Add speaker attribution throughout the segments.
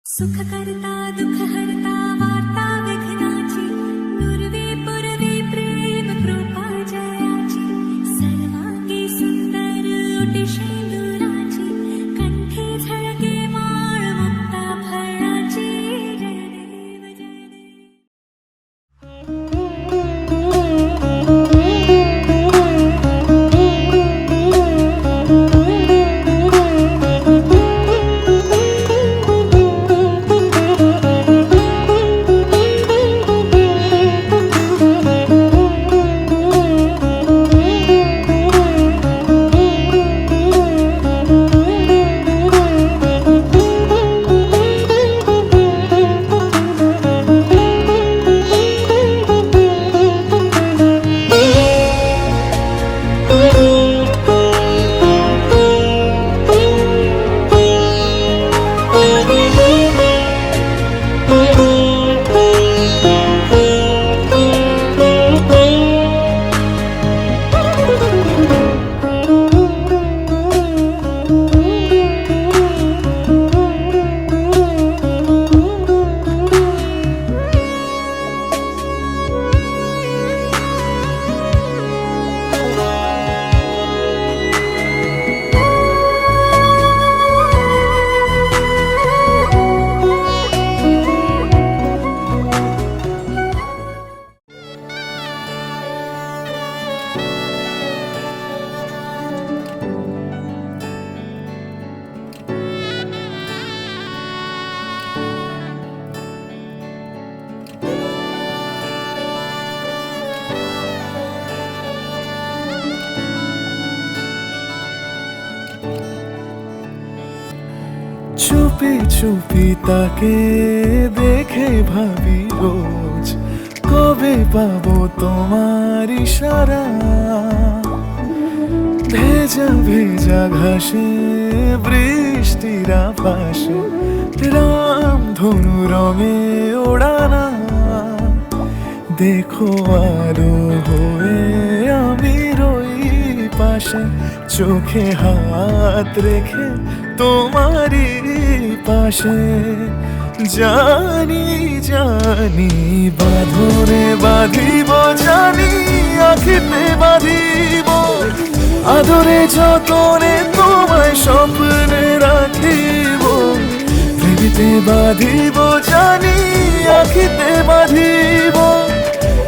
Speaker 1: सुख करता दुख हरता वार्ता विघ्नाची नुरवी पुरवी प्रेम कृपा जयाची सर्वांगी सुंदर उटी शेंदुराची कंठी झळके माळ मुक्ता फळाची जय देव जय
Speaker 2: চুপি চুপি তাকে দেখে ভাবি রোজ কবে পাবো তোমার ইশারা। ভেজা ভেজা ঘাসে বৃষ্টির আভাসে রামধনু রঙে ওড়ানা। দেখো আলো হয়ে আমি রই পাশে, চোখে হাত রেখে তোমারই পাশে। জানি জানি বাঁধনে বাঁধিব, জানি আখিতে বাঁধিব, আদরে যতনে তোমায় স্বপ্নে রাখিব। প্রেমিতে বাঁধিব, জানি আখিতে বাঁধিব,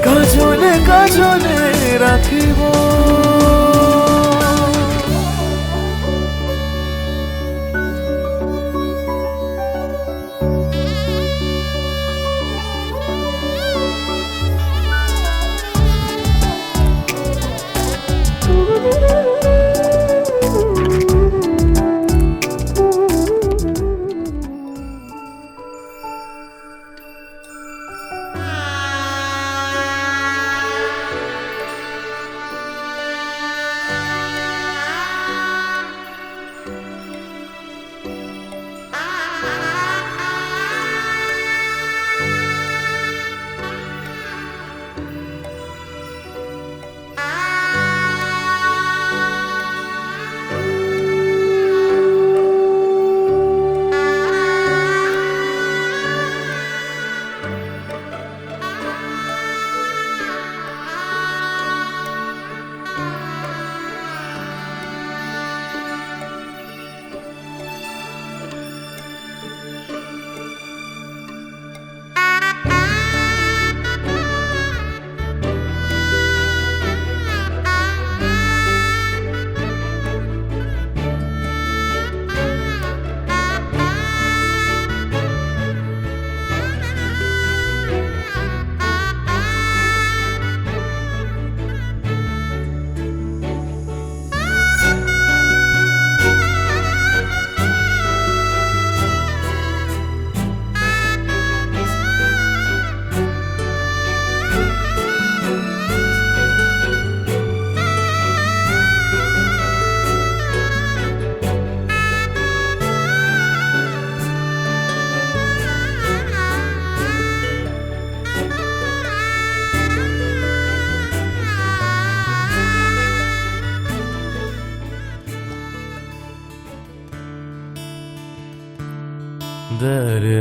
Speaker 2: কাজলে কাজলে রাখিব।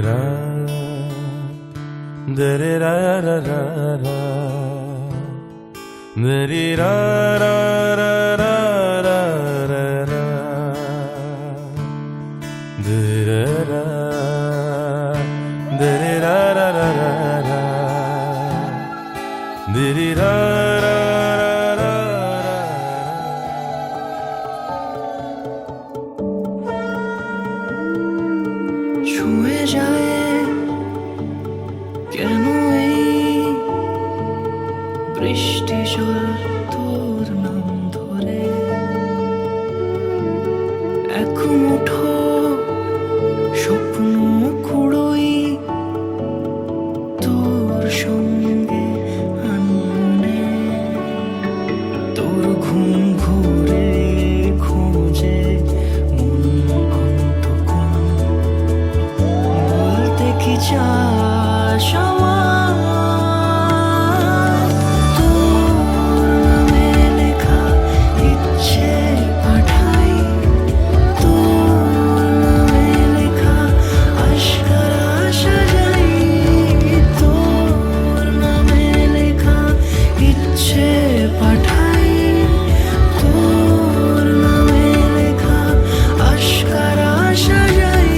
Speaker 2: ra dare ra ra ra ra dare ra ra ra ra ra ra ra dare ra dare ra ra ra ra ra dare ra ra ra ra
Speaker 3: ছুঁয়ে যায় কেন এই বৃষ্টি জল তোর নাম ধরে এক মুঠো স্বপ্ন কুড়োই তোর সঙ্গে আনমনে তোর ঘুম ঘুরে খোঁজে মন অন্তকোণ বলতে কি চাস আমার তোর নামে লেখা ইচ্ছে পাঠাই তোর নামে লেখা আশকারা সাজাই তোর নামে লেখা ইচ্ছে পাঠাই তোর নামে লেখা আশকারা সাজাই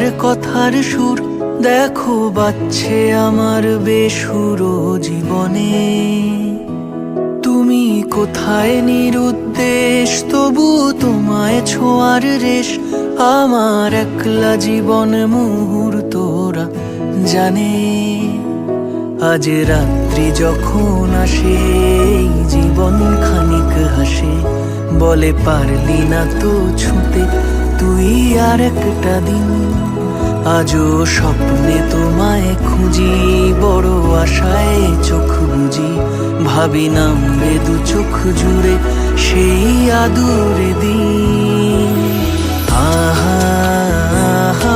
Speaker 3: তোমার কথার সুর দেখো বাজছে আমার বেসুরো জীবনে। তুমি কোথায় নিরুদ্দেশ, তবু তোমায় ছোঁয়ার রেশ আমার একলা জীবন মুহূর্তরা জানে। আজ রাত্রি যখন আসে এই জীবন খানিক হাসে, বলে পারলি না তো ছুঁতে তুই আর একটা দিন। আজও স্বপ্নে তোমায় খুঁজি, বড় আশায় চোখ বুঝি, ভাবি নামবে দু চোখ জুড়ে সেই আদুরে দিন। আহা আহা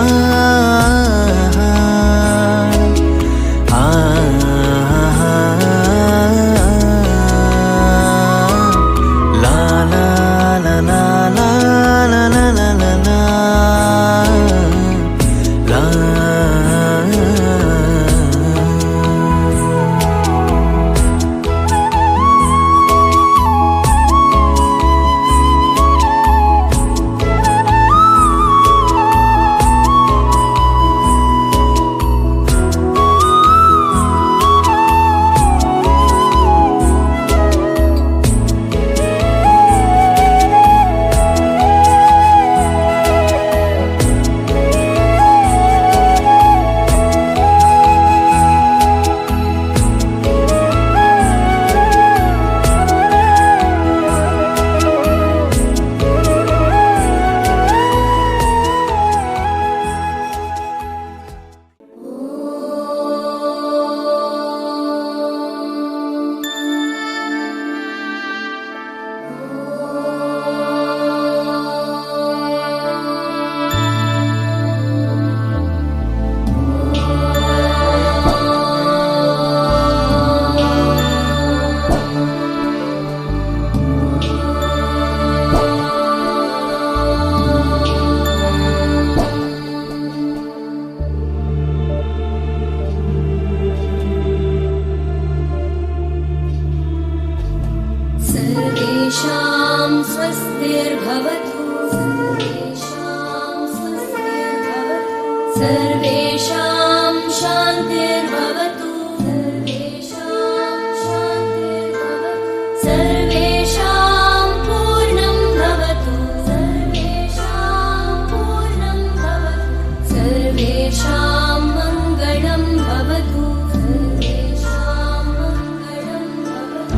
Speaker 1: सर्वेषां स्वस्तिर्भवतु, सर्वेषां स्वस्तिर्भवतु, सर्वेषां शान्तिर्भवतु, सर्वेषां शान्तिर्भवतु, सर्वेषां पूर्णं भवतु, सर्वेषां पूर्णं भवतु, सर्वेषां मङ्गलं भवतु, सर्वेषां मङ्गलं भवतु।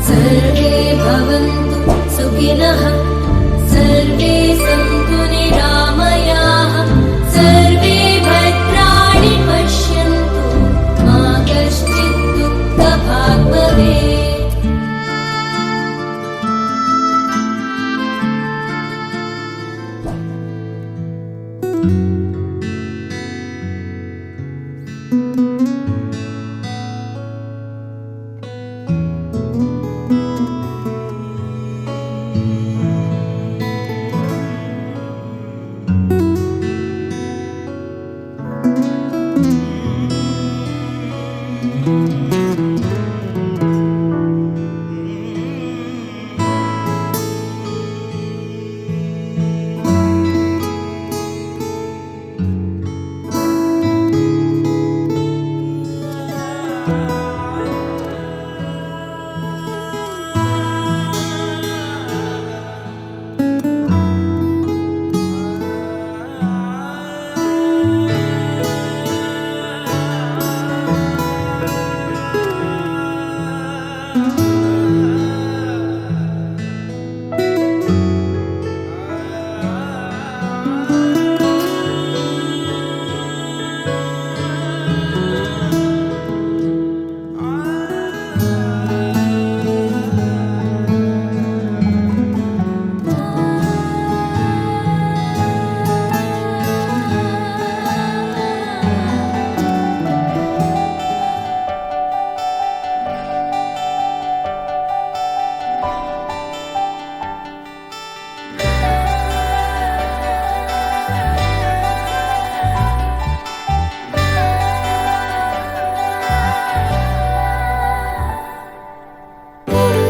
Speaker 1: सर्वे भवन्तु सुखिनः, सर्वे सन्तु निरामयाः, सर्वे भद्राणि पश्यन्तु, मा कश्चित् दुःखभाग् भवेत्।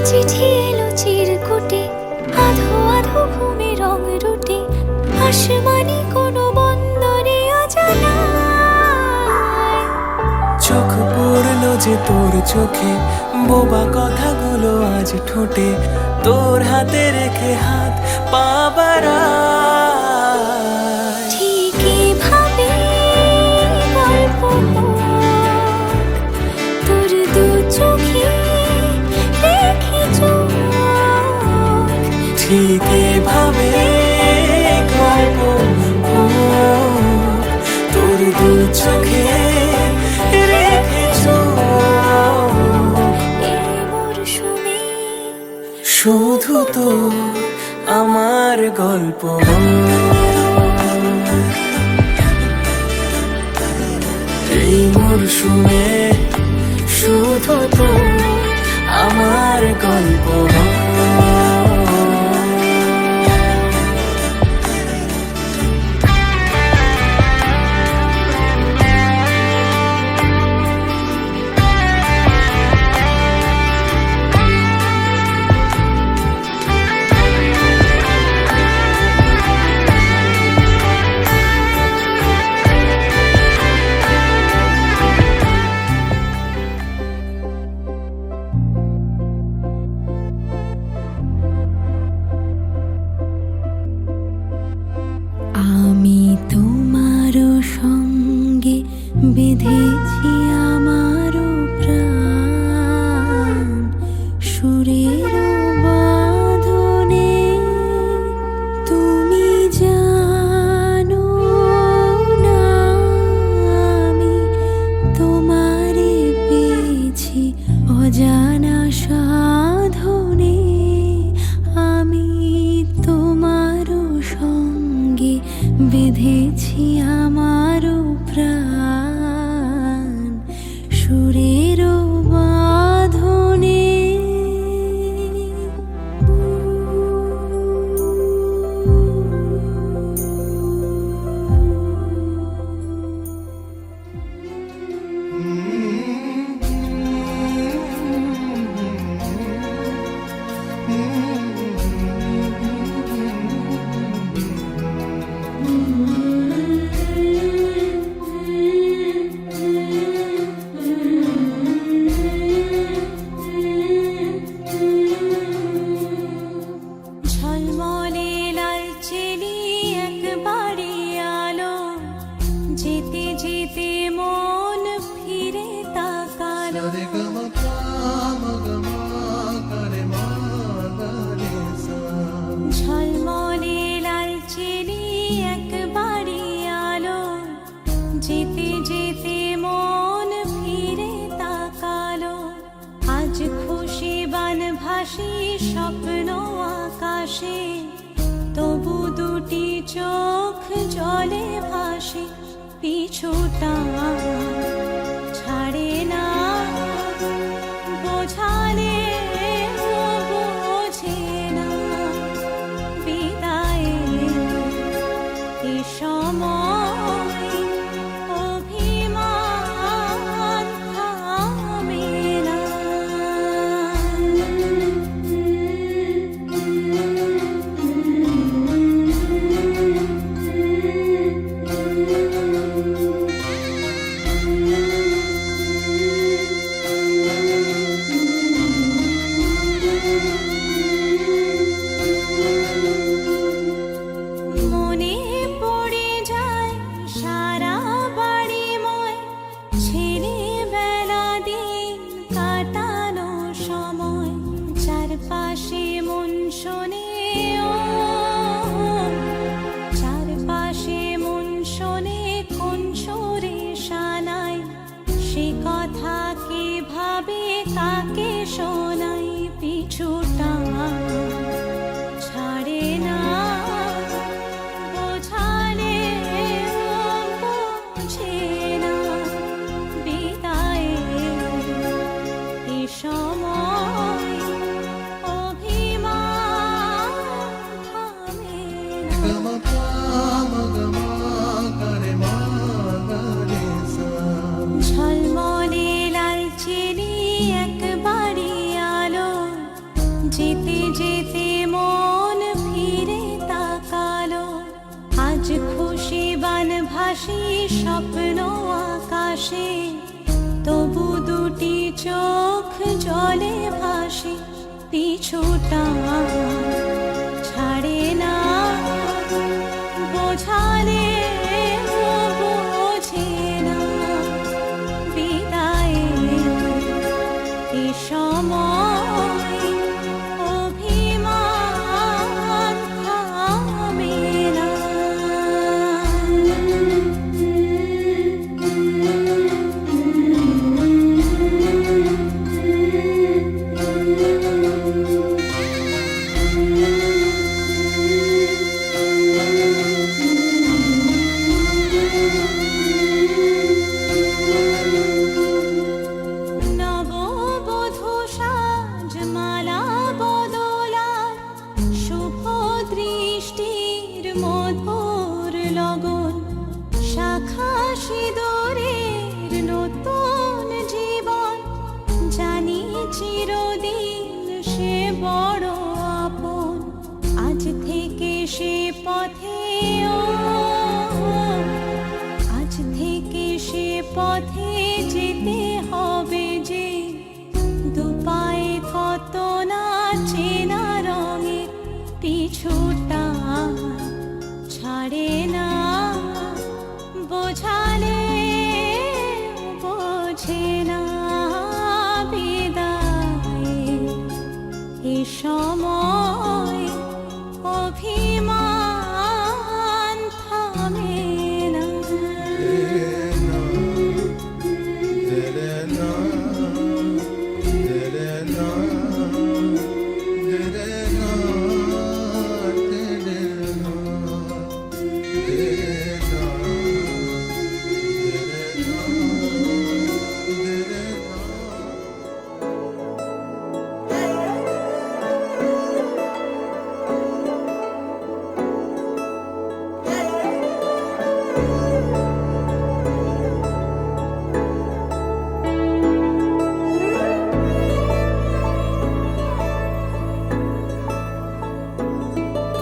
Speaker 1: চিঠি এলো চিরকুটে, আধো আধো ঘুমে রং রুটে, আসমানি কোনো বন্দরে অজানায়।
Speaker 3: চোখ পড়লো যে তোর চোখে, বোবা কথাগুলো আজ ঠোঁটে, তোর হাতে রেখে হাত পা বাড়ায়।
Speaker 1: ঠিকই ভাবে গল্প তোর দু চোখে রেখে চোখ,
Speaker 3: ঠিক এভাবে গল্প তোর দু চোখে রেখেছ।
Speaker 1: এই মরশুমে
Speaker 3: শুধু তো আমার গল্প, এই মরশুমে শুধু তো আমার গল্প।
Speaker 1: আমি তোমার সঙ্গে বেঁধেছি আমার প্রাণ, সুরের বাঁধনে তুমি জানো না আমি তোমারে পেয়েছি অজানা সাধনে। আমি তোমার সঙ্গে বেঁধেছি আমার প্রাণ, সুরের বাঁধনে। ঝলমলে লাল চেলি একবারে আলো, যেতে যেতে মন ফিরে তাকালো। ঝলমলে লাল চেলি একবারে আলো, যেতে যেতে মন ফিরে তাকালো। আজ খুশি বান ভাসি স্বপ্ন আকাশে, তবু দুটি চোখ জলে ভাসে। পিছুটা ছাড়ে না, বোঝালে বোঝে না। বিদায়ের এ সময় অভিমান থামে না। মনে পড়ে যায় সারা বাড়িময়, ছেলেবেলা দিন কাটানো সময়। চারপাশে মন শোনে ও, চারপাশে মন শোনে কোন সুরে শানায়। সে কথা কে ভাবে কাকে শোনাই। পিছুটা ছাড়ে না, বোঝালে বোঝে না। বিদায়ের এ সময় অভিমান যেতে যেতে মন ফিরে তাকালো, আজ খুশি বান ভাসি স্বপ্ন আকাশে, তবু দুটি চোখ জলে ভাসি, পিছুটা ছাড়ে না, বোঝালে বোঝে না, বিদায়ের এ সময় অভিমান থামে না। নববধূ সাজমালা বদলার শুভ দৃষ্টির মধুর লগন, শাখা সিঁদুরের নতুন জীবন, জানি চিরদিন সে বড় আপন, আজ থেকে সে পথে আজ থেকে সে পথে যেতে হবে যে, দুপায়ে কত না চেনা রঙে, পিছুটা ছাড়ে না, বোঝালে বোঝে না, বিদায়ের এ সময় অভিমান থামে না।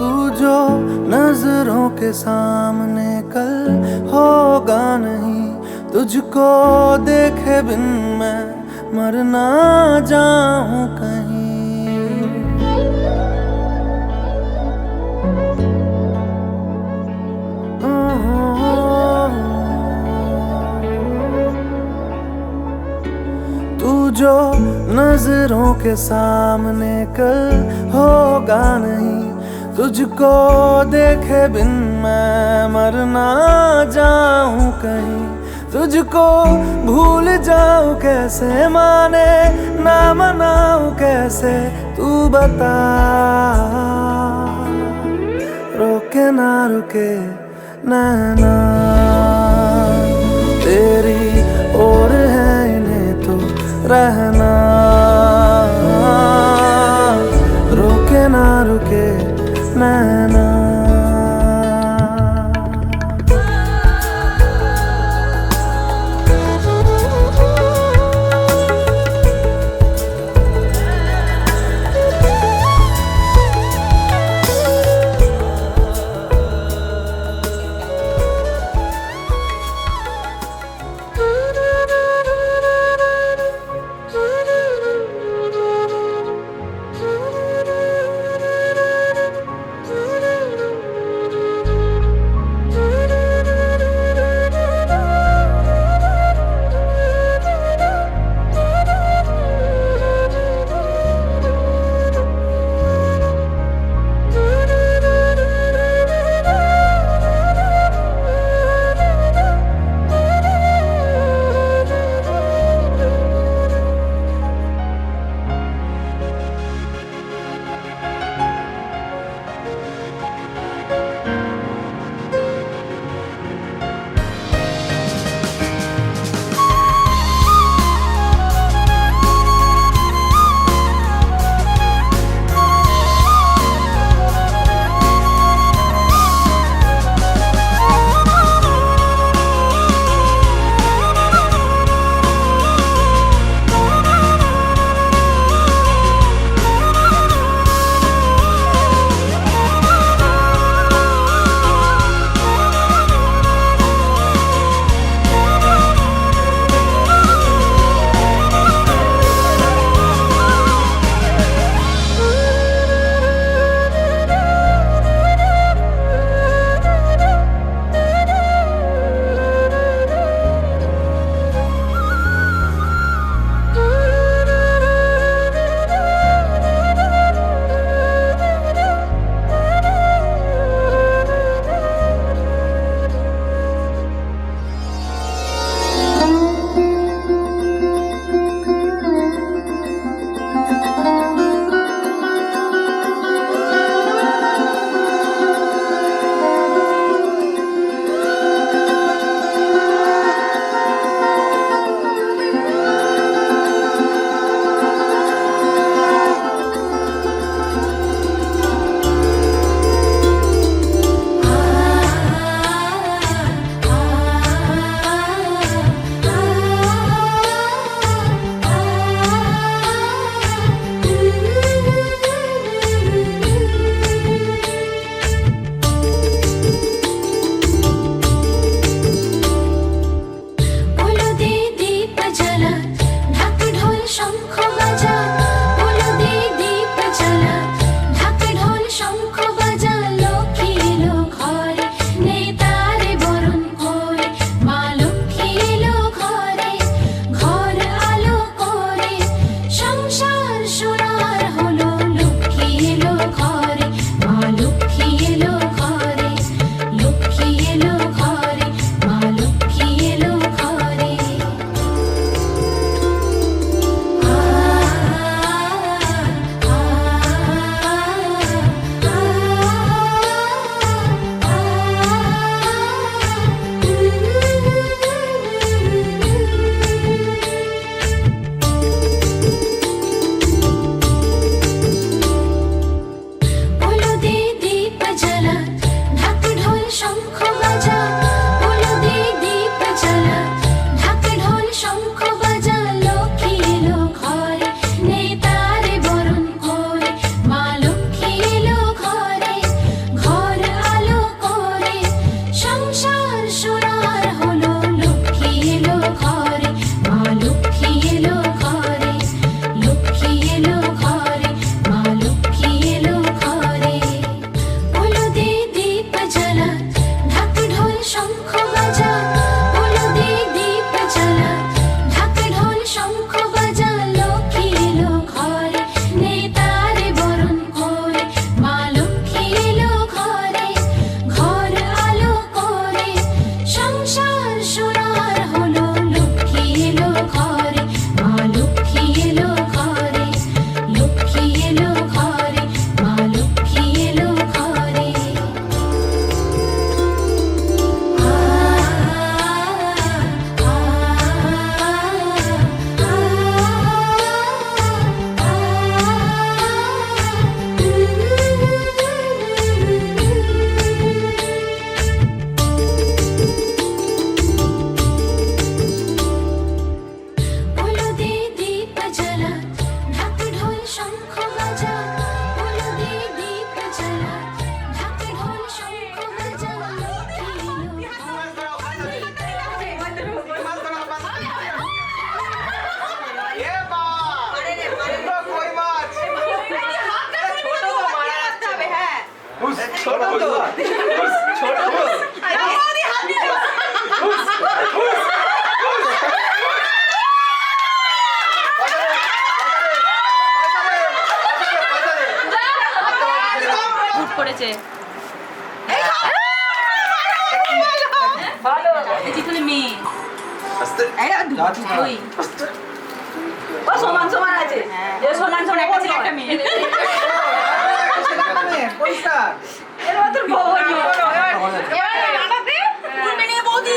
Speaker 3: तू जो नजरों के सामने कल होगा नहीं, तुझको देखे बिन मैं मर ना जाऊं कहीं। तू जो नजरों के सामने कल होगा नहीं, तुझको देखे बिन मैं मर ना जाऊं कहीं। तुझको भूल जाऊं कैसे, माने ना मनाऊं कैसे, तू बता। रोके ना रुके नैना तेरी ओर है, इन्हें तो रहना। रोके ना रुके नैना।
Speaker 4: ছোট তো ছোট তো
Speaker 5: উঠ করেছে ভালো এই জিতুলে মেয়ে দুই ও সমান সমান আছে এ সমান সমান একটা ছেলে একটা মেয়ে
Speaker 4: পরিষ্কার
Speaker 5: এর মত বউ এবার রানাতে উঠবে নিয়ে বৌদি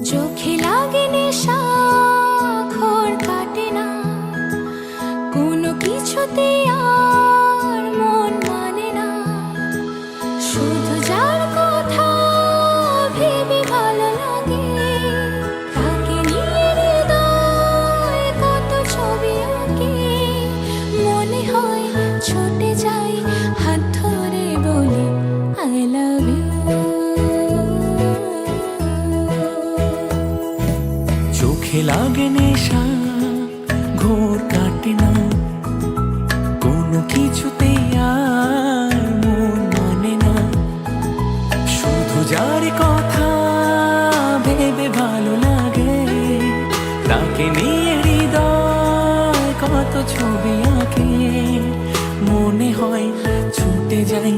Speaker 1: চোখে লাগে নেশা ঘোর কাটে না কোনো কিছুতে আর মন মানে না শুধু যার কথা ভেবে ভালো লাগে তাকে নিয়ে হৃদয় কত ছবি আঁকে মনে হয় ছুটে যাই হাত ধরে বলি আই লাভ ইউ
Speaker 3: চোখে লাগে নেশা ঘোর কাটে না কোনো কিছুতে আর মন মানে না শুধু যার কথা ভেবে ভালো লাগে তাকে নিয়ে হৃদয় কত ছবি আঁকে মনে হয় ছুটে যাই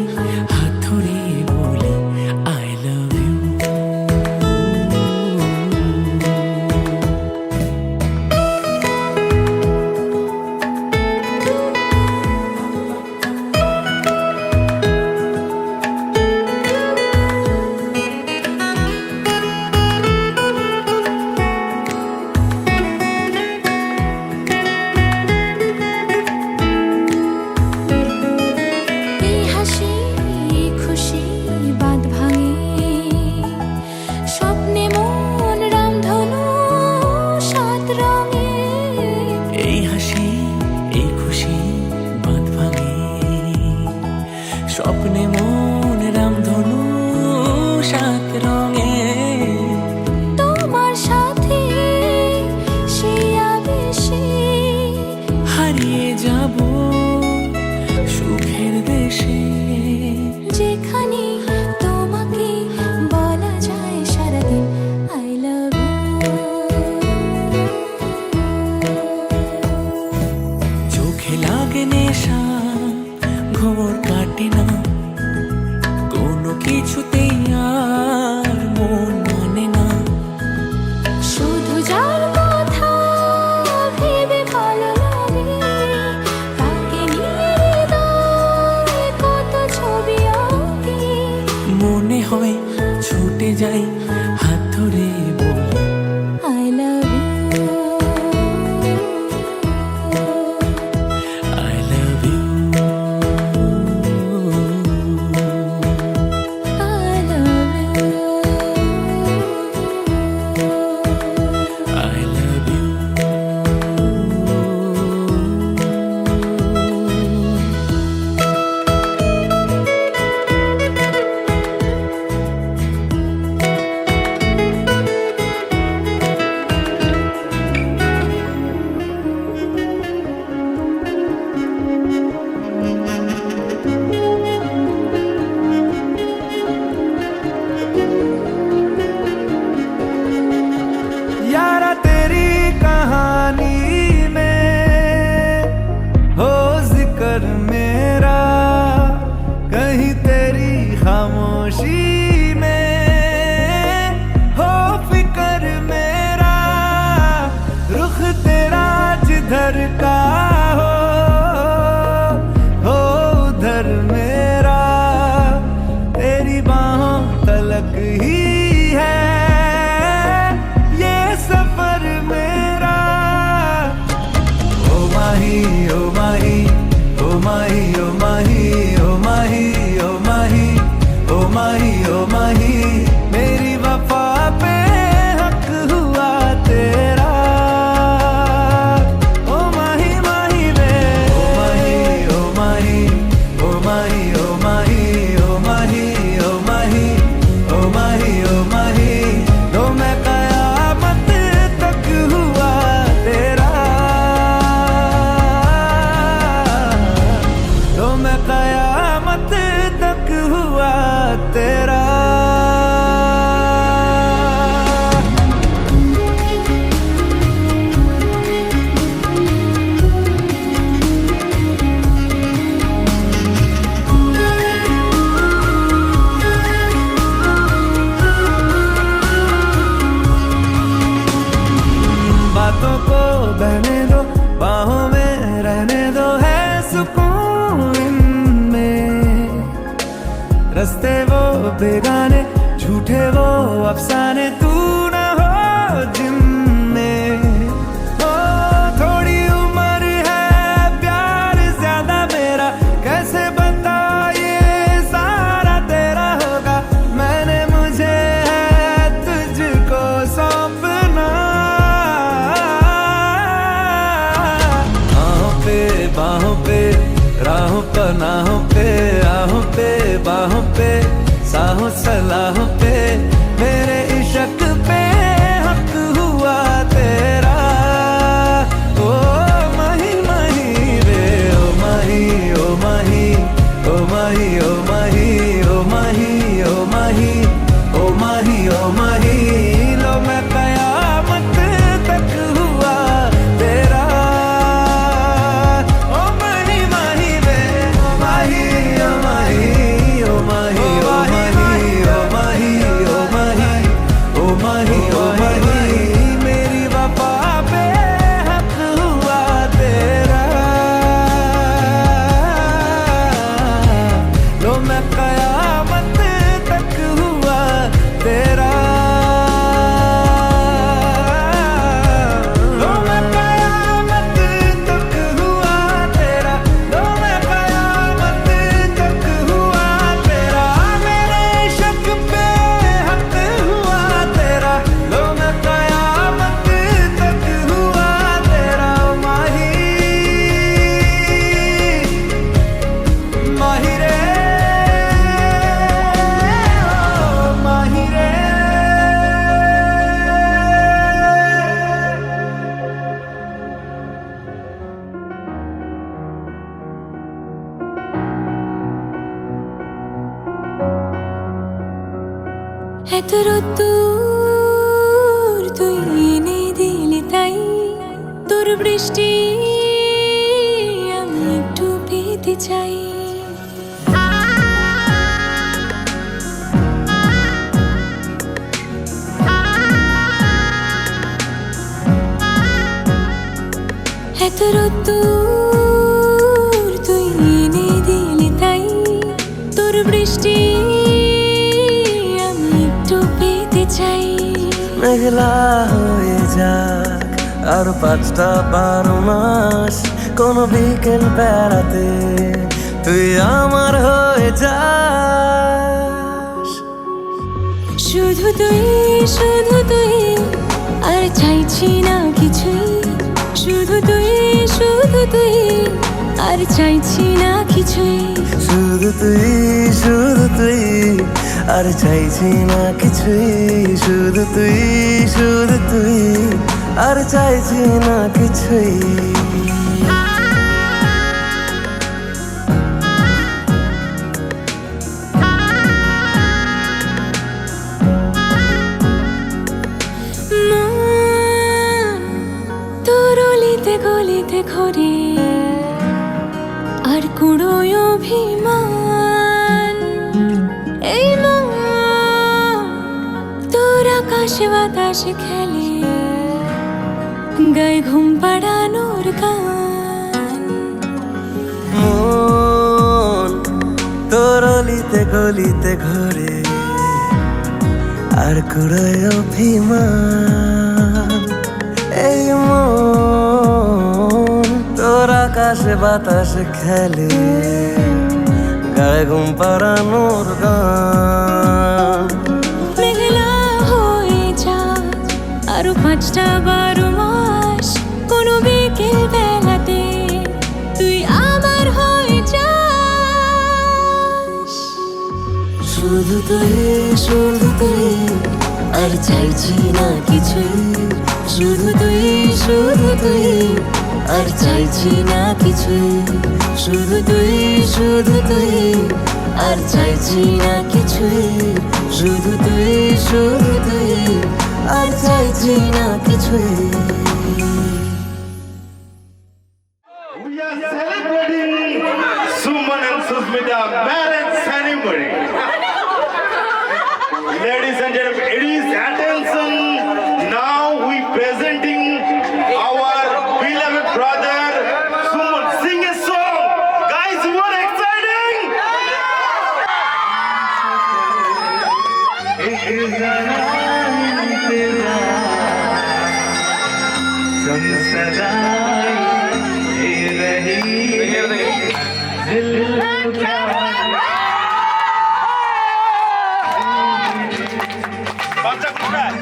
Speaker 3: হাত ধরে বলি আই লাভ ইউ
Speaker 1: এই হাসি খুশি বাঁধ ভাঙে স্বপ্নে মন রামধনু সাত রঙে
Speaker 3: এই হাসি এই খুশি বাঁধ ভাঙে স্বপ্নে মন রামধনু সাত রঙে
Speaker 1: তোমার সাথে সেই আবেশে
Speaker 3: হারিয়ে যাব সুখের দেশে
Speaker 1: যেখানে তোমাকে বলা যায় সারাদিন আই লাভ
Speaker 3: চোখে লাগে নেশা ঘোর কাটে না কোনো কিছুতেই আর মন মানে না
Speaker 1: শুধু যার কথা ভেবে ভালো লাগে তাকে নিয়ে হৃদয় কত ছবি আঁকে
Speaker 3: মনে হয় ছুটে যাই হাত ধরে বলি
Speaker 1: I love
Speaker 3: I love you
Speaker 1: I love you
Speaker 3: I love you माही मेरी वफा पे हक हुआ तेरा। ओ माही माही वे ओ माही ओ माही ओ माही ओ माही ओ माही ओ माही ओ माही ओ माही लो मैं कयामत तक हुआ तेरा। लो मैं कयामत तक हुआ तेरा। बातों को बहने दो बाहों में रहने दो है सुकून इनमें। रस्ते वो बेगाने झूठे वो अफसाने तू न हो जिनमें। ओ थोड़ी उम्र है प्यार ज्यादा मेरा कैसे बता ये सारा तेरा होगा। मैंने मुझे है तुझको सौंपना। बाहों पे राहों पनाहों पे आहों पे बाहों पे साहों सलाहों पे मेरे इश्क पे हक हुआ तेरा। ओ माही माही रे ओ माही ओ माही ओ माही ओ माही ओ माही ओ माही ओ माही ओ माही लो मैं कयामत तक हुआ तेरा। मेरी वफा पे हक हुआ तेरा। लो मैं कयामत तक हुआ तेरा। लो मैं कयामत तक हुआ तेरा। लो मैं कयामत तक हुआ तेरा। मेरे इश्क पे हक हुआ तेरा। लो मैं कयामत तक हुआ तेरा। माही माही रे ओ माही रे।
Speaker 1: এতদূর তুই এনে দিলি তাই তোর বৃষ্টি আমি একটু পেতে চাই। এতদূর তুই এনে দিলি তাই তোর বৃষ্টি আমি একটু পেতে চাই।
Speaker 3: মেঘলা হয়ে যাক আর 5টা 12 মাস কোন বিকেল বেড়াতে তুই আমার হয়ে যাস।
Speaker 1: শুধু তুই আর চাইছি না কিছুই। শুধু তুই আর চাইছি না কিছুই।
Speaker 3: শুধু তুই আর চাইছি না কিছুই। শুধু তুই আর চাইছি না কিছুই।
Speaker 1: গলিতে গলিতে ঘুরে আর কুড়োয় অভিমান। এই মন তোর আকাশে বাতাসে খেলে গায়ে ঘুম পাড়ানোর গান।
Speaker 3: মন তোর অলিতে গলিতে ঘুরে আর কুড়োয় অভিমান। এই মন তোর আকাশে বাতাসে খেলে গায়ে ঘুম পাড়ানোর গান।
Speaker 1: মেঘলা হয়ে যা আরো 5টা 12 মাস, কোনো বিকেল বেলাতে তুই আমার হয়ে যাস।
Speaker 3: শুধু তুই আর চাইছি না কিছুই, শুধু তুই আর চাইছি না কিছুই, শুধু তুই আর চাইছি না কিছুই, শুধু তুই আর চাইছি না কিছুই।
Speaker 2: We are celebrating Suman and Susmita marriage ceremony. Ladies and gentlemen, it is attention. Now we presenting our beloved brother Suman. Sing a song, guys. What exciting! বাচ্চা কোথায়?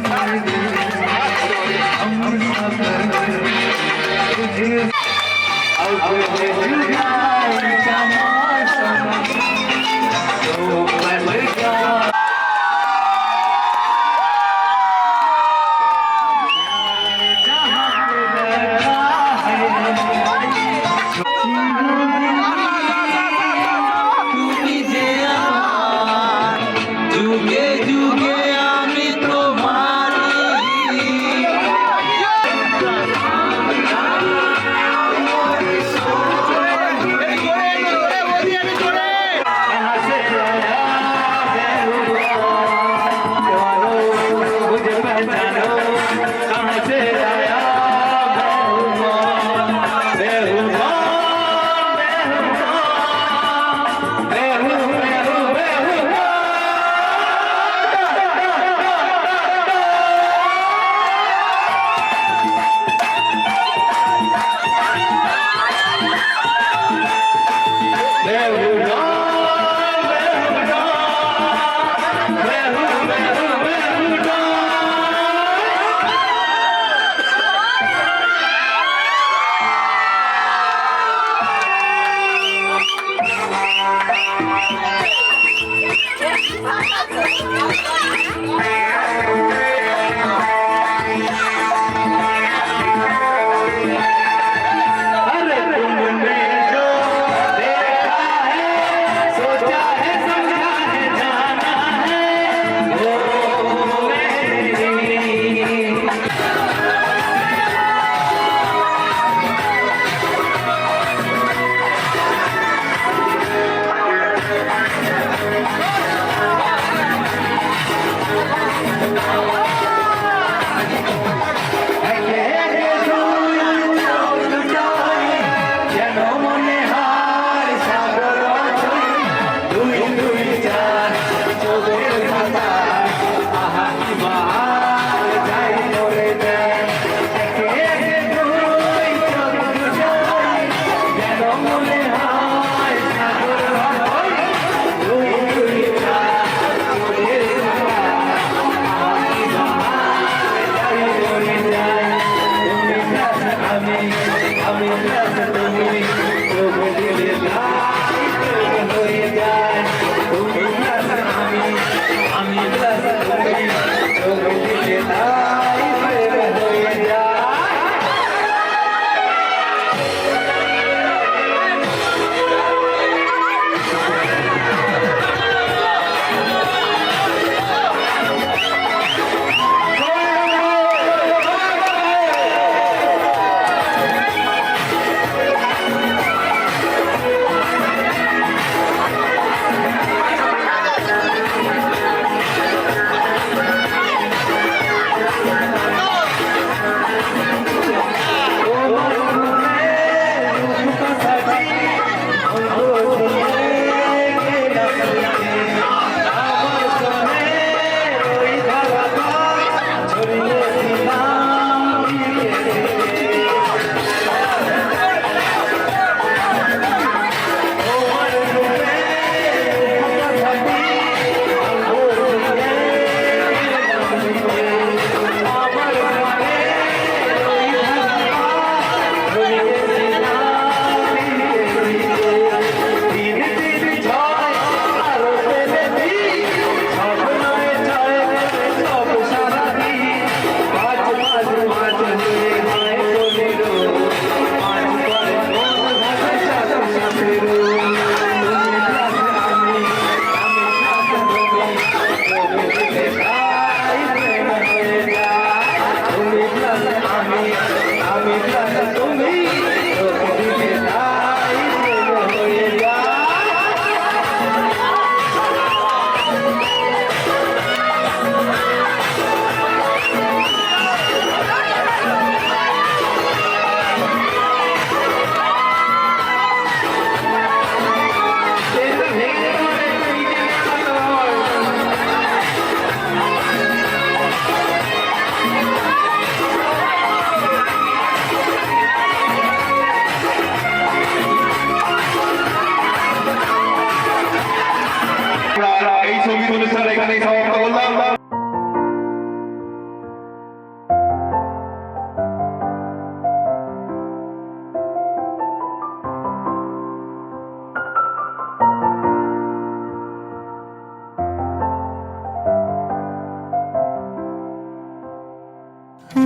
Speaker 3: যুগে যুগে আমি তোমারই।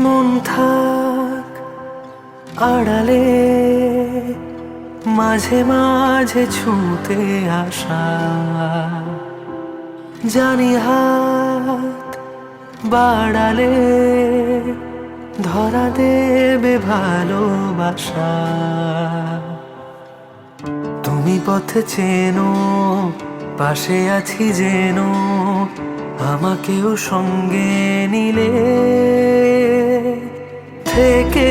Speaker 3: মন থাক আড়ালে, মাঝে মাঝে ছুঁতে আসা, জানি হাত বাড়ালে ধরা দেবে ভালোবাসা। তুমি পথ চেনো, পাশে আছি যেন, আমাকেও সঙ্গে নিলে থেকে